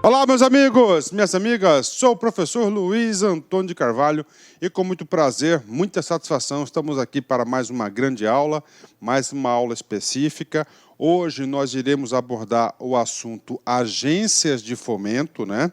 Olá, meus amigos, minhas amigas, sou o professor Luiz Antônio de Carvalho e com muito prazer, muita satisfação, estamos aqui para mais uma grande aula, mais uma aula específica. Hoje nós iremos abordar o assunto agências de fomento, né?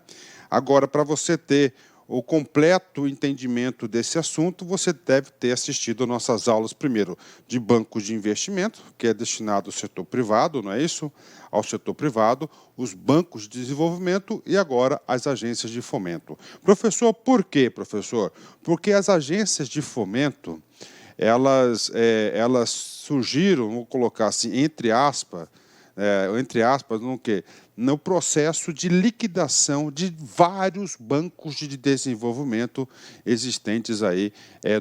Agora, para você ter o completo entendimento desse assunto, você deve ter assistido nossas aulas, primeiro, de bancos de investimento, que é destinado ao setor privado, não é isso? Ao setor privado, os bancos de desenvolvimento e agora as agências de fomento. Professor, por quê, professor? Porque as agências de fomento, elas surgiram, vou colocar assim, entre aspas, no quê? No processo de liquidação de vários bancos de desenvolvimento existentes aí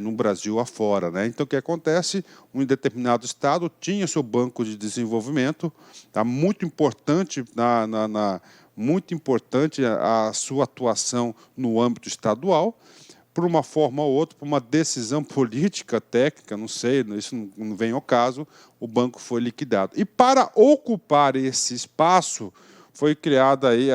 no Brasil afora, né? Então, o que acontece? Um determinado estado tinha seu banco de desenvolvimento, tá? Muito importante muito importante a sua atuação no âmbito estadual. Por uma forma ou outra, por uma decisão política, técnica, não sei, isso não vem ao caso, o banco foi liquidado. E para ocupar esse espaço, foi criada aí,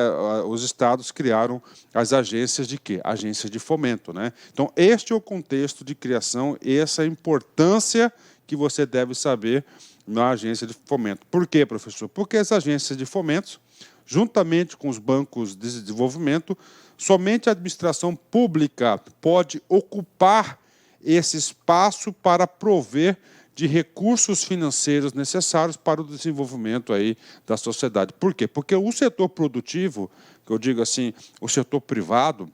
os estados criaram as agências de quê? Agências de fomento, né? Então, este é o contexto de criação, essa é a importância que você deve saber na agência de fomento. Por quê, professor? Porque as agências de fomento, juntamente com os bancos de desenvolvimento, somente a administração pública pode ocupar esse espaço para prover de recursos financeiros necessários para o desenvolvimento aí da sociedade. Por quê? Porque o setor produtivo, que eu digo assim, o setor privado,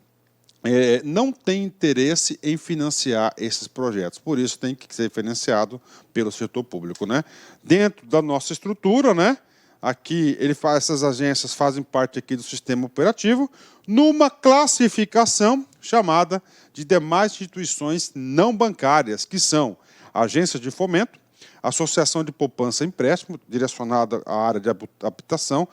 não tem interesse em financiar esses projetos. Por isso, tem que ser financiado pelo setor público, né? Dentro da nossa estrutura, né? Aqui, essas agências fazem parte aqui do sistema operativo, numa classificação chamada de demais instituições não bancárias, que são agências de fomento, associação de poupança e empréstimo, direcionada à área de habitação,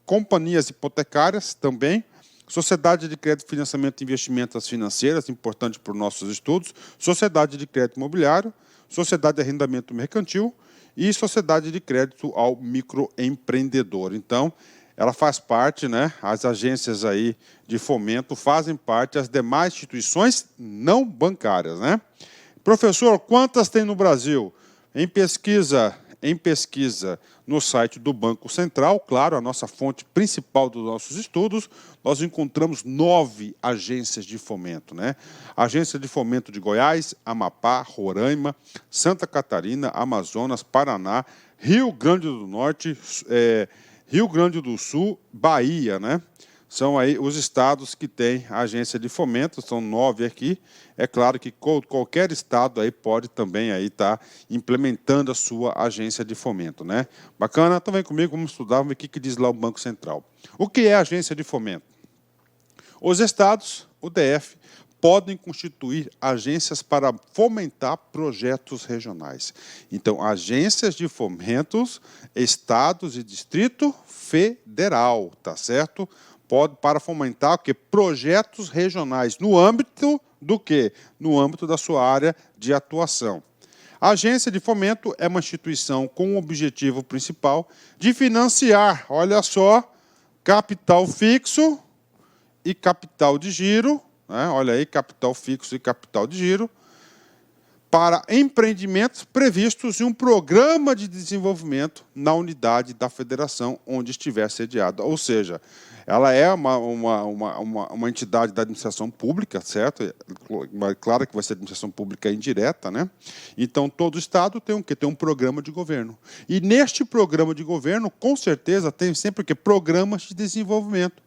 companhias hipotecárias também, sociedade de crédito, financiamento e investimentos financeiras, importante para os nossos estudos, sociedade de crédito imobiliário, sociedade de arrendamento mercantil e sociedade de crédito ao microempreendedor. Então, ela faz parte, né, as agências aí de fomento fazem parte das demais instituições não bancárias, né? Professor, quantas tem no Brasil? Em pesquisa no site do Banco Central, claro, a nossa fonte principal dos nossos estudos, nós encontramos 9 agências de fomento, né? Agência de fomento de Goiás, Amapá, Roraima, Santa Catarina, Amazonas, Paraná, Rio Grande do Norte, Rio Grande do Sul, Bahia, né? São aí os estados que têm agência de fomento, são 9 aqui. É claro que qualquer estado aí pode também aí estar implementando a sua agência de fomento, né? Bacana? Então vem comigo, vamos estudar, vamos ver o que diz lá o Banco Central. O que é agência de fomento? Os estados, o DF, podem constituir agências para fomentar projetos regionais. Então, agências de fomentos, estados e Distrito Federal, tá certo? Para fomentar o quê? Projetos regionais no âmbito do quê? No âmbito da sua área de atuação. A agência de fomento é uma instituição com o objetivo principal de financiar, olha só, capital fixo e capital de giro, né? Olha aí, capital fixo e capital de giro, para empreendimentos previstos em um programa de desenvolvimento na unidade da federação onde estiver sediada. Ou seja, ela é uma entidade da administração pública, certo? Claro que vai ser administração pública indireta, né? Então, todo estado tem tem um programa de governo. E neste programa de governo, com certeza, tem sempre o quê? Programas de desenvolvimento.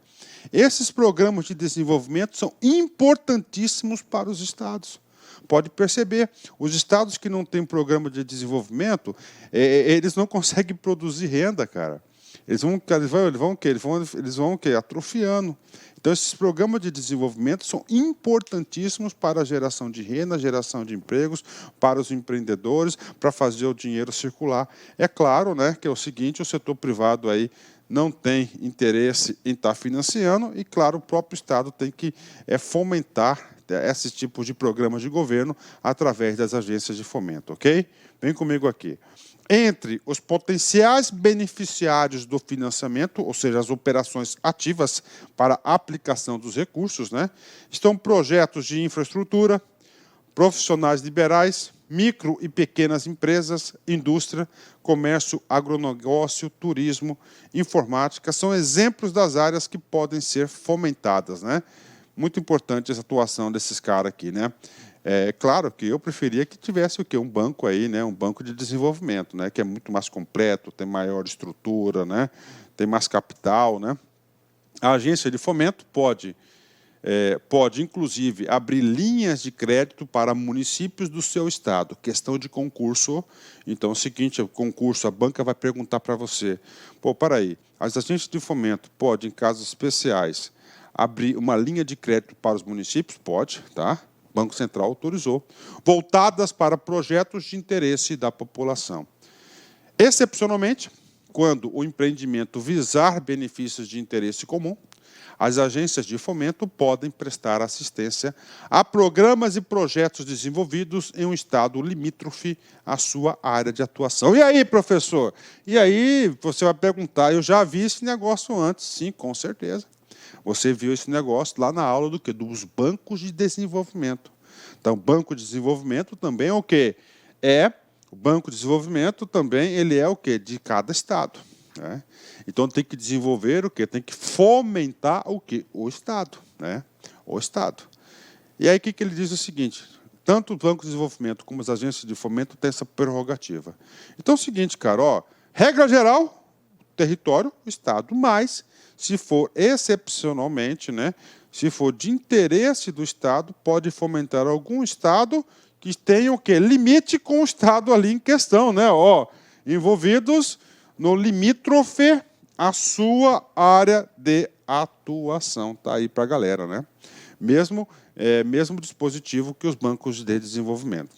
Esses programas de desenvolvimento são importantíssimos para os estados. Pode perceber, os estados que não têm programa de desenvolvimento, eles não conseguem produzir renda, cara. Eles vão atrofiando. Então, esses programas de desenvolvimento são importantíssimos para a geração de renda, geração de empregos, para os empreendedores, para fazer o dinheiro circular. É claro, né, que é o seguinte, o setor privado aí não tem interesse em estar financiando e, claro, o próprio Estado tem que fomentar esses tipos de programas de governo através das agências de fomento, ok? Vem comigo aqui. Entre os potenciais beneficiários do financiamento, ou seja, as operações ativas para a aplicação dos recursos, né, estão projetos de infraestrutura, profissionais liberais, micro e pequenas empresas, indústria, comércio, agronegócio, turismo, informática, são exemplos das áreas que podem ser fomentadas, né? Muito importante essa atuação desses caras aqui, né? É claro que eu preferia que tivesse o quê? Um banco aí, né? Um banco de desenvolvimento, né? Que é muito mais completo, tem maior estrutura, né? Tem mais capital, né? A agência de fomento pode, inclusive, abrir linhas de crédito para municípios do seu estado. Questão de concurso. Então, é o seguinte, o concurso, a banca vai perguntar para você, pô, para aí, as agências de fomento podem, em casos especiais, abrir uma linha de crédito para os municípios? Pode, tá? O Banco Central autorizou. Voltadas para projetos de interesse da população. Excepcionalmente, quando o empreendimento visar benefícios de interesse comum, as agências de fomento podem prestar assistência a programas e projetos desenvolvidos em um estado limítrofe à sua área de atuação. E aí, professor? E aí, você vai perguntar, eu já vi esse negócio antes. Sim, com certeza. Você viu esse negócio lá na aula do quê? Dos bancos de desenvolvimento. Então, banco de desenvolvimento também é o quê? O banco de desenvolvimento também ele é o quê? De cada estado. Né? Então, tem que desenvolver o quê? Tem que fomentar o quê? O Estado. Né? O Estado. E aí, o que ele diz? O seguinte, tanto o Banco de Desenvolvimento como as agências de fomento têm essa prerrogativa. Então, é o seguinte, cara, ó, regra geral, território, Estado, mas, se for excepcionalmente, né, se for de interesse do Estado, pode fomentar algum Estado que tenha o quê? Limite com o Estado ali em questão, né? Ó, envolvidos no limítrofe à sua área de atuação. Está aí para a galera, né? Mesmo dispositivo que os bancos de desenvolvimento.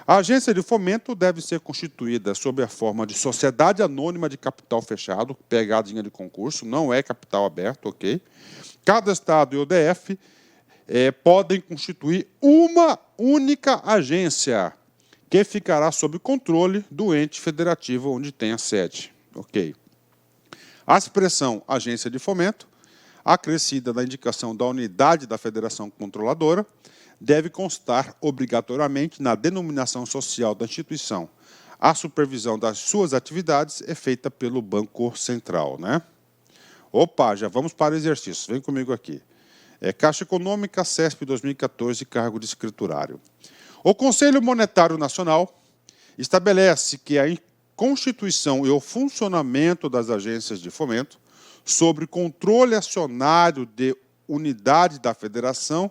A agência de fomento deve ser constituída sob a forma de sociedade anônima de capital fechado, pegadinha de concurso, não é capital aberto, ok? Cada estado e o DF podem constituir uma única agência, que ficará sob controle do ente federativo onde tem a sede. Ok. A expressão agência de fomento, acrescida na indicação da unidade da federação controladora, deve constar obrigatoriamente na denominação social da instituição. A supervisão das suas atividades é feita pelo Banco Central, né? Opa, já vamos para o exercício. Vem comigo aqui. Caixa Econômica, CESP 2014, cargo de escriturário. O Conselho Monetário Nacional estabelece que a constituição e o funcionamento das agências de fomento, sobre controle acionário de unidade da federação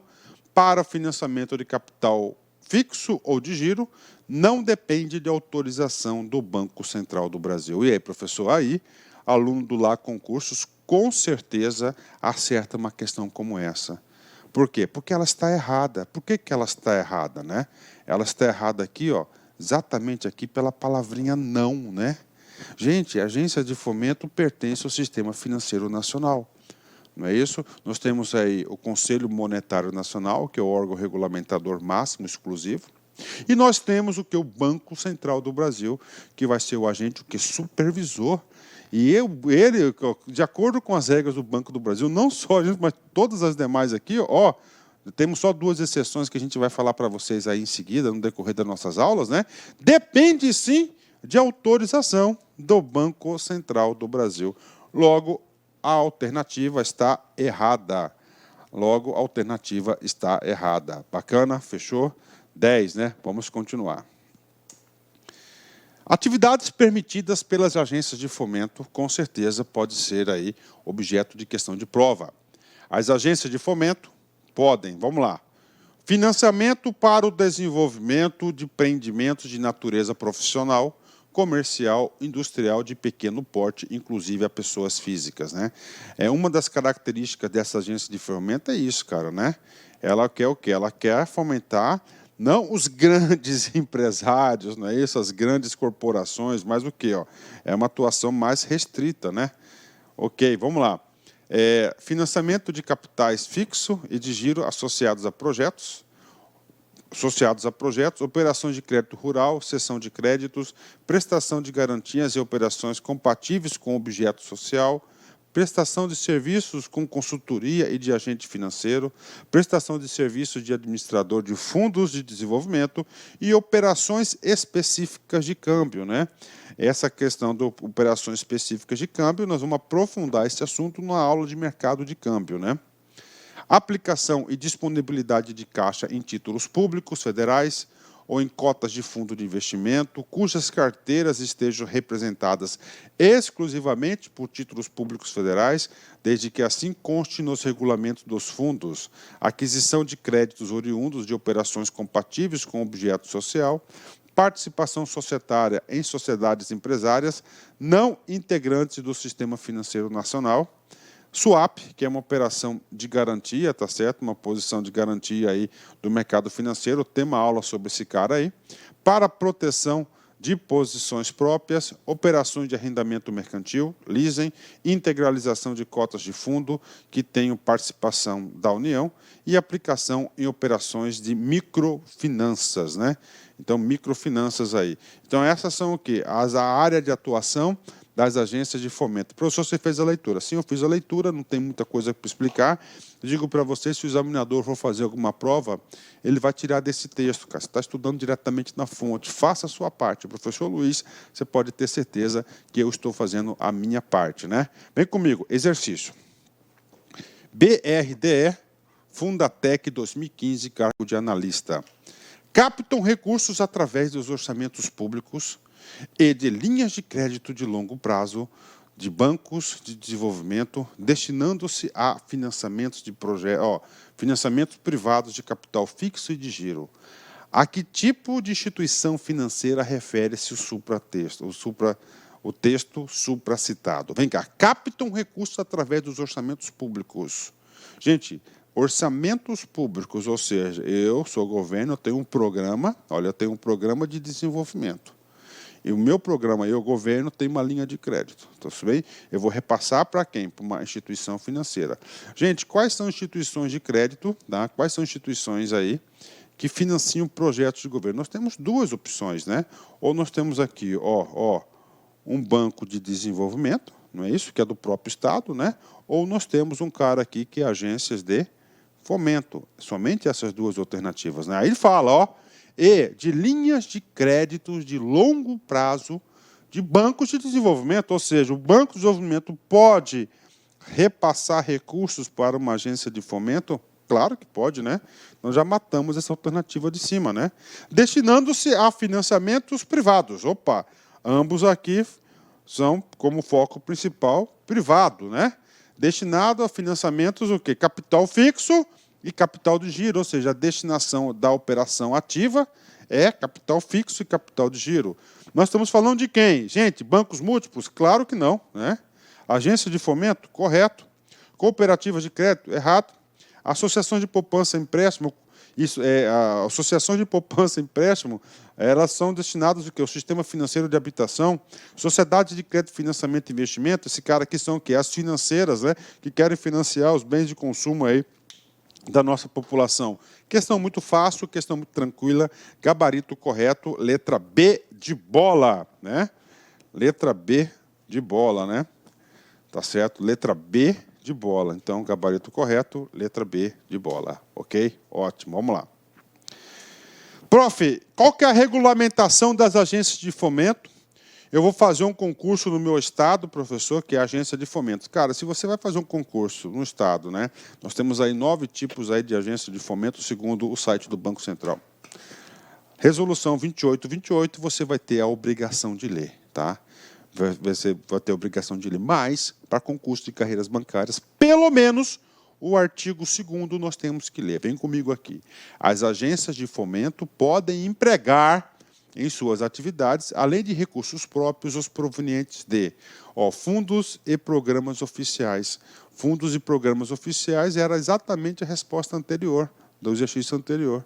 para financiamento de capital fixo ou de giro, não depende de autorização do Banco Central do Brasil. E aí, professor, aí, aluno do LA Concursos, com certeza acerta uma questão como essa. Por quê? Porque ela está errada. Por que ela está errada, né? Ela está errada aqui, ó, exatamente aqui pela palavrinha não, né? Gente, a agência de fomento pertence ao Sistema Financeiro Nacional. Não é isso? Nós temos aí o Conselho Monetário Nacional, que é o órgão regulamentador máximo exclusivo, e nós temos o que? O Banco Central do Brasil, que vai ser o agente, o que? Supervisor. E ele, de acordo com as regras do Banco do Brasil, não só a gente, mas todas as demais aqui, ó, temos só duas exceções que a gente vai falar para vocês aí em seguida, no decorrer das nossas aulas, né? Depende, sim, de autorização do Banco Central do Brasil. Logo, a alternativa está errada. Logo, a alternativa está errada. Bacana? Fechou? 10, né? Vamos continuar. Atividades permitidas pelas agências de fomento, com certeza, pode ser aí objeto de questão de prova. As agências de fomento podem, vamos lá, financiamento para o desenvolvimento de empreendimentos de natureza profissional, comercial, industrial de pequeno porte, inclusive a pessoas físicas, né? Uma das características dessa agência de fomento é isso, cara, né? Ela quer o quê? Ela quer fomentar não os grandes empresários, não é isso? As grandes corporações, mas o quê? Ó? É uma atuação mais restrita, né? Ok, vamos lá. Financiamento de capitais fixo e de giro associados a projetos, operações de crédito rural, cessão de créditos, prestação de garantias e operações compatíveis com objeto social, prestação de serviços com consultoria e de agente financeiro, prestação de serviços de administrador de fundos de desenvolvimento e operações específicas de câmbio, né? Essa questão de operações específicas de câmbio, nós vamos aprofundar esse assunto na aula de mercado de câmbio, né? Aplicação e disponibilidade de caixa em títulos públicos federais ou em cotas de fundo de investimento, cujas carteiras estejam representadas exclusivamente por títulos públicos federais, desde que assim conste nos regulamentos dos fundos, aquisição de créditos oriundos de operações compatíveis com objeto social, participação societária em sociedades empresárias não integrantes do Sistema Financeiro Nacional, swap, que é uma operação de garantia, tá certo? Uma posição de garantia aí do mercado financeiro, tem uma aula sobre esse cara aí, para proteção de posições próprias, operações de arrendamento mercantil, leasing, integralização de cotas de fundo que tenham participação da União e aplicação em operações de microfinanças, né? Então, microfinanças aí. Então, essas são o quê? A área de atuação das agências de fomento. Professor, você fez a leitura. Sim, eu fiz a leitura, não tem muita coisa para explicar. Digo para vocês, se o examinador for fazer alguma prova, ele vai tirar desse texto, cara. Você está estudando diretamente na fonte. Faça a sua parte. Professor Luiz, você pode ter certeza que eu estou fazendo a minha parte, né? Vem comigo, exercício. BRDE, Fundatec 2015, cargo de analista. Captam recursos através dos orçamentos públicos e de linhas de crédito de longo prazo de bancos de desenvolvimento, destinando-se a financiamentos de financiamentos privados de capital fixo e de giro. A que tipo de instituição financeira refere-se o texto supracitado? Vem cá, captam recursos através dos orçamentos públicos. Gente, orçamentos públicos, ou seja, eu sou governo, eu tenho um programa, olha, eu tenho um programa de desenvolvimento. E o meu programa e o governo tem uma linha de crédito. Tá bem? Eu vou repassar para quem? Para uma instituição financeira. Gente, quais são instituições de crédito? Tá? Quais são instituições aí que financiam projetos de governo? Nós temos duas opções, né? Ou nós temos aqui, um banco de desenvolvimento, não é isso? Que é do próprio Estado, né? Ou nós temos um cara aqui que é agências de fomento. Somente essas duas alternativas, né? Aí ele fala, e de linhas de créditos de longo prazo de bancos de desenvolvimento, ou seja, o Banco de Desenvolvimento pode repassar recursos para uma agência de fomento? Claro que pode, né? Nós já matamos essa alternativa de cima, né? Destinando-se a financiamentos privados. Opa, ambos aqui são como foco principal privado, né? Destinado a financiamentos o quê? Capital fixo e capital de giro, ou seja, a destinação da operação ativa é capital fixo e capital de giro. Nós estamos falando de quem? Gente, bancos múltiplos? Claro que não, né? Agência de fomento? Correto. Cooperativas de crédito? Errado. Associações de poupança e empréstimo? Associações de poupança e empréstimo, elas são destinadas ao sistema financeiro de habitação, sociedade de crédito, financiamento e investimento. Esse cara aqui são o quê? As financeiras, né? Que querem financiar os bens de consumo aí da nossa população. Questão muito fácil, questão muito tranquila, gabarito correto, letra B de bola, né? Letra B de bola, né? Tá certo? Letra B de bola. Então, gabarito correto, letra B de bola. Ok? Ótimo, vamos lá. Prof, qual que é a regulamentação das agências de fomento? Eu vou fazer um concurso no meu estado, professor, que é a agência de fomento. Cara, se você vai fazer um concurso no estado, né? Nós temos aí 9 tipos aí de agência de fomento, segundo o site do Banco Central. Resolução 2828, você vai ter a obrigação de ler, tá? Você vai ter a obrigação de ler, mas, para concurso de carreiras bancárias, pelo menos o artigo 2º nós temos que ler. Vem comigo aqui. As agências de fomento podem empregar em suas atividades, além de recursos próprios, os provenientes de fundos e programas oficiais. Fundos e programas oficiais era exatamente a resposta anterior do exercício anterior.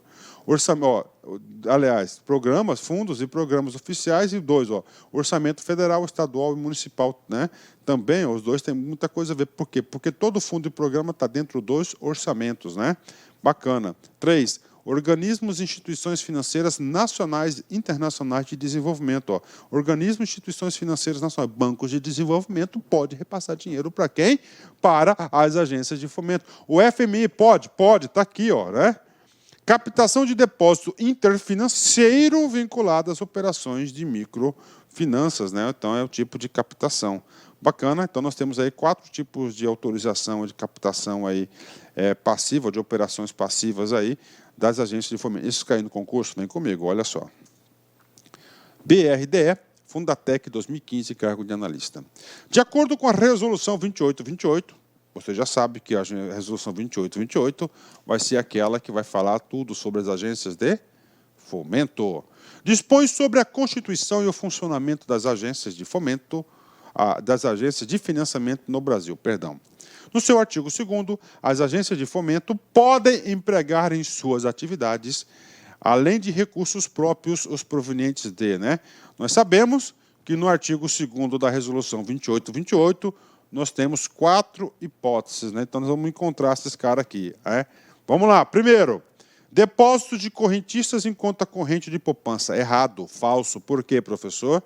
Aliás, programas, fundos e programas oficiais, e 2, orçamento federal, estadual e municipal, né? Também, os dois têm muita coisa a ver. Por quê? Porque todo fundo e programa está dentro dos orçamentos, né? Bacana. 3, organismos e instituições financeiras nacionais e internacionais de desenvolvimento. Organismos e instituições financeiras nacionais, bancos de desenvolvimento, pode repassar dinheiro para quem? Para as agências de fomento. O FMI pode, está aqui, né? Captação de depósito interfinanceiro vinculado às operações de microfinanças, né? Então, é o tipo de captação. Bacana, então nós temos aí 4 tipos de autorização de captação aí, passiva, de operações passivas aí, das agências de fomento. Isso caiu no concurso? Vem comigo, olha só. BRDE, Fundatec 2015, cargo de analista. De acordo com a Resolução 2828, você já sabe que a Resolução 2828 vai ser aquela que vai falar tudo sobre as agências de fomento. Dispõe sobre a constituição e o funcionamento das agências de fomento, das agências de financiamento no Brasil, perdão. No seu artigo 2º, as agências de fomento podem empregar em suas atividades, além de recursos próprios, os provenientes de, né? Nós sabemos que no artigo 2º da Resolução 2828, nós temos 4 hipóteses, né? Então, nós vamos encontrar esses caras aqui. Vamos lá. Primeiro, depósito de correntistas em conta corrente de poupança. Errado, falso. Por quê, professor?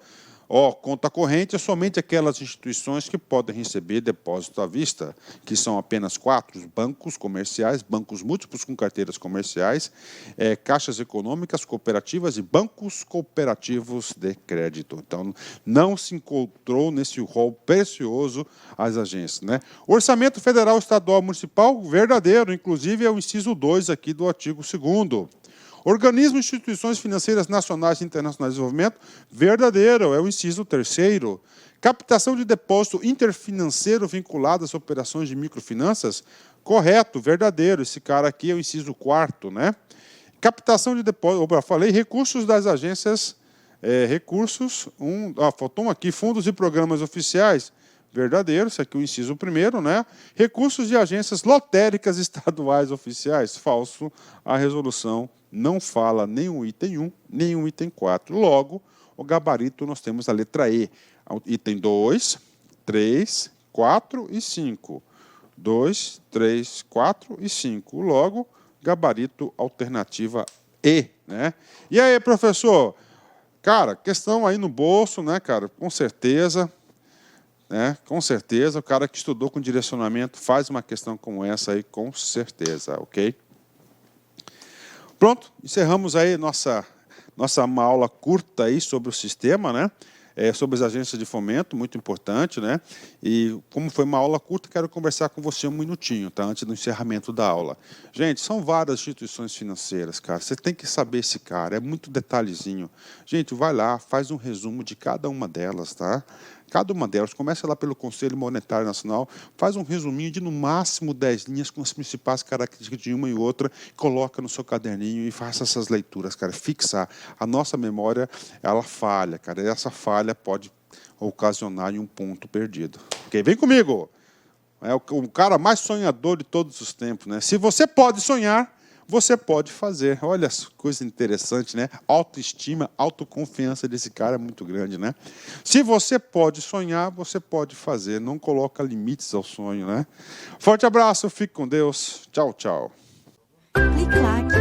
Conta corrente é somente aquelas instituições que podem receber depósito à vista, que são apenas 4, os bancos comerciais, bancos múltiplos com carteiras comerciais, caixas econômicas, cooperativas e bancos cooperativos de crédito. Então, não se encontrou nesse rol precioso as agências, né? Orçamento federal, estadual, municipal, verdadeiro, inclusive é o inciso 2 aqui do artigo 2º. Organismos e instituições financeiras nacionais e internacionais de desenvolvimento, verdadeiro, é o inciso 3º. Captação de depósito interfinanceiro vinculado às operações de microfinanças, correto, verdadeiro, esse cara aqui é o inciso 4º, né? Captação de depósito, falei, recursos das agências, faltou um aqui, fundos e programas oficiais, verdadeiro, isso aqui é o inciso 1º, né? Recursos de agências lotéricas estaduais oficiais, falso, a resolução não fala nem o item 1, nem o item 4. Logo, o gabarito nós temos a letra E. Item 2, 3, 4 e 5. 2, 3, 4 e 5. Logo, gabarito alternativa E, né? E aí, professor? Cara, questão aí no bolso, né, cara? Com certeza, né? Com certeza, o cara que estudou com direcionamento faz uma questão como essa aí, com certeza, ok? Pronto, encerramos aí nossa uma aula curta aí sobre o sistema, né? Sobre as agências de fomento, muito importante, né? E como foi uma aula curta, quero conversar com você um minutinho, tá? Antes do encerramento da aula. Gente, são várias instituições financeiras, cara. Você tem que saber esse cara, é muito detalhezinho. Gente, vai lá, faz um resumo de cada uma delas, tá? Cada uma delas, começa lá pelo Conselho Monetário Nacional, faz um resuminho de no máximo 10 linhas com as principais características de uma e outra, coloca no seu caderninho e faça essas leituras, cara, fixar. A nossa memória, ela falha, cara, e essa falha pode ocasionar um ponto perdido. Ok? Vem comigo! É o cara mais sonhador de todos os tempos, né? Se você pode sonhar, você pode fazer. Olha que coisa interessante, né? Autoestima, autoconfiança desse cara é muito grande, né? Se você pode sonhar, você pode fazer. Não coloca limites ao sonho, né? Forte abraço, fique com Deus. Tchau, tchau. Clique like.